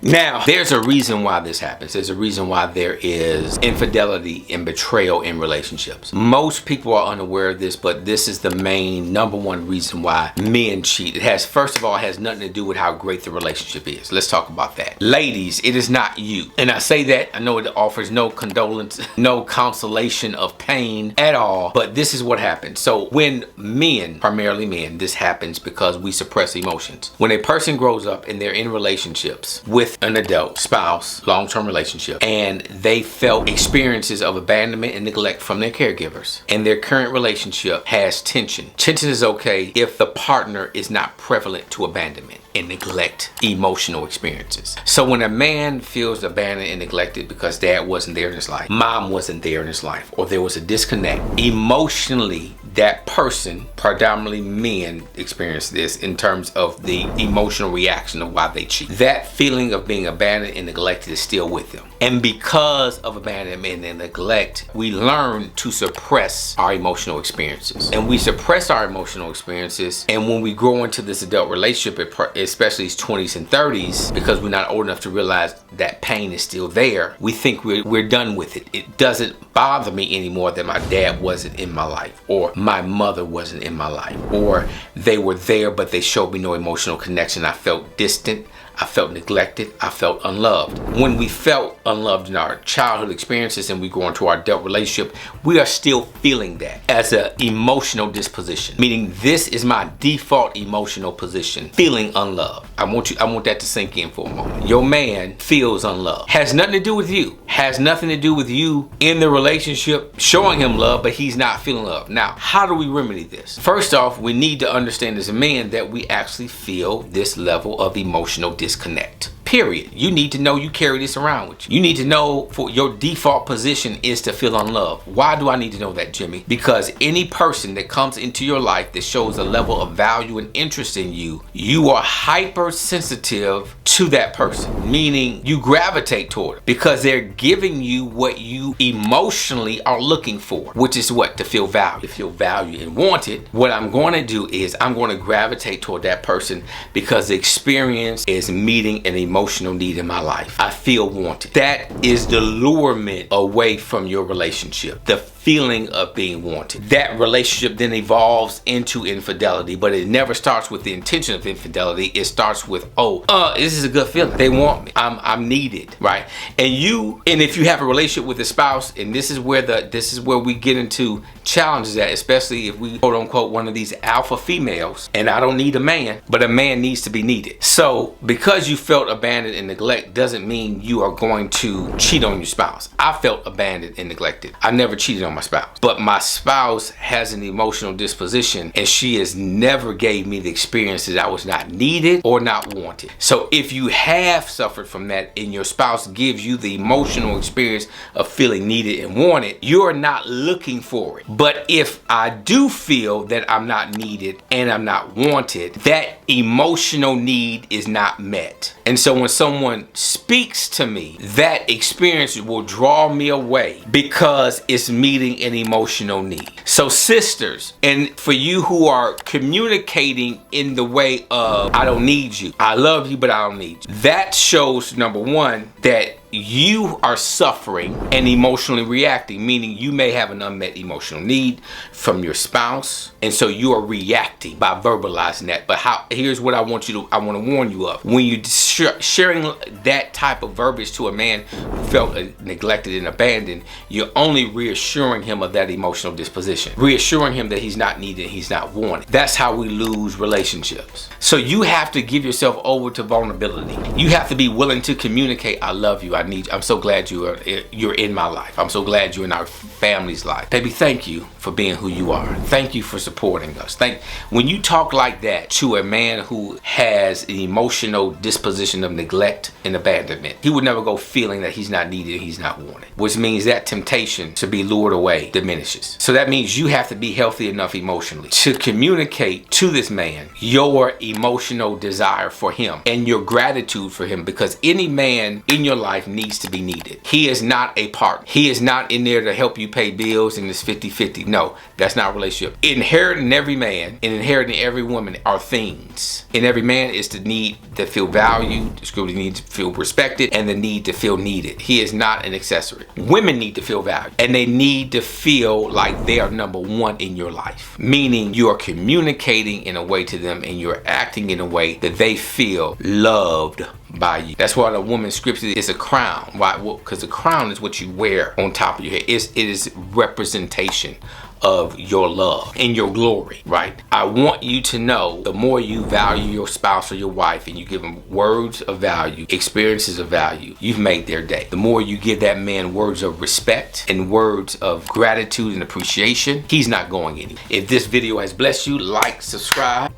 Now, there's a reason why this happens. There's a reason why there is infidelity and betrayal in relationships. Most people are unaware of this, but this is the main #1 reason why men cheat. It has, first of all, it has nothing to do with how great the relationship is. Let's talk about that. Ladies, it is not you. And I say that, I know it offers no condolence, no consolation of pain at all, but this is what happens. So when men, primarily men, this happens because we suppress emotions. When a person grows up and they're in relationships with an adult spouse, long-term relationship, and they felt experiences of abandonment and neglect from their caregivers, and their current relationship has tension. Tension is okay if the partner is not prevalent to abandonment and neglect emotional experiences. So when a man feels abandoned and neglected because dad wasn't there in his life, mom wasn't there in his life, or there was a disconnect, emotionally, that person, predominantly men, experience this in terms of the emotional reaction of why they cheat. That feeling of being abandoned and neglected is still with them. And because of abandonment and neglect, we learn to suppress our emotional experiences. And we suppress our emotional experiences, and when we grow into this adult relationship, especially his 20s and 30s, because we're not old enough to realize that pain is still there, we think we're done with it. It doesn't bother me anymore that my dad wasn't in my life, or my mother wasn't in my life, or they were there but they showed me no emotional connection. I felt distant, I felt neglected, I felt unloved. When we felt unloved in our childhood experiences and we go into our adult relationship, we are still feeling that as an emotional disposition, meaning this is my default emotional position, feeling unloved. I want that to sink in for a moment. Your man feels unloved. Has nothing to do with you. Has nothing to do with you in the relationship showing him love, but he's not feeling love. Now, how do we remedy this? First off, we need to understand as a man that we actually feel this level of emotional disconnect. Period. You need to know you carry this around with you. You need to know for your default position is to feel unloved. Why do I need to know that, Jimmy? Because any person that comes into your life that shows a level of value and interest in you, you are hypersensitive to that person, meaning you gravitate toward it because they're giving you what you emotionally are looking for, which is what? To feel valued. To feel valued and wanted. What I'm going to do is I'm going to gravitate toward that person because the experience is meeting an emotional need in my life. I feel wanted. That is the allurement away from your relationship. The feeling of being wanted. That relationship then evolves into infidelity, but it never starts with the intention of infidelity. It starts with, this is a good feeling. They want me. I'm needed, right? And if you have a relationship with a spouse, and this is where we get into challenges at, especially if we quote unquote one of these alpha females, and I don't need a man, but a man needs to be needed. So because you felt abandoned and neglect doesn't mean you are going to cheat on your spouse. I felt abandoned and neglected. I never cheated on my spouse, but my spouse has an emotional disposition and she has never gave me the experience that I was not needed or not wanted. So if you have suffered from that and your spouse gives you the emotional experience of feeling needed and wanted, you're not looking for it. But if I do feel that I'm not needed and I'm not wanted, that emotional need is not met. And so when someone speaks to me, that experience will draw me away because it's meeting an emotional need. So sisters, and for you who are communicating in the way of, I don't need you, I love you, but I don't need you. That shows, #1, that you are suffering and emotionally reacting, meaning you may have an unmet emotional need from your spouse, and so you are reacting by verbalizing that. But here's what I want to warn you of. When you sharing that type of verbiage to a man who felt neglected and abandoned, you're only reassuring him of that emotional disposition, reassuring him that he's not needed, he's not wanted. That's how we lose relationships. So you have to give yourself over to vulnerability. You have to be willing to communicate, I love you, I need you. I'm so glad you're in my life. I'm so glad you're in our family's life. Baby, thank you for being who you are. Thank you for supporting us. When you talk like that to a man who has an emotional disposition of neglect and abandonment, he would never go feeling that he's not needed and he's not wanted, which means that temptation to be lured away diminishes. So that means you have to be healthy enough emotionally to communicate to this man your emotional desire for him and your gratitude for him, because any man in your life needs to be needed. He is not a partner. He is not in there to help you you pay bills and it's 50-50. No, that's not a relationship. Inheriting every man and inheriting every woman are things. In every man is the need to feel valued, the need to feel respected, and the need to feel needed. He is not an accessory. Women need to feel valued, and they need to feel like they are number one in your life. Meaning you are communicating in a way to them and you're acting in a way that they feel loved by you. That's why the woman's scripture is a crown. Why? Well, because the crown is what you wear on top of your head. It is representation of your love and your glory, right? I want you to know, the more you value your spouse or your wife and you give them words of value, experiences of value, you've made their day. The more you give that man words of respect and words of gratitude and appreciation, he's not going anywhere. If this video has blessed you, like, subscribe.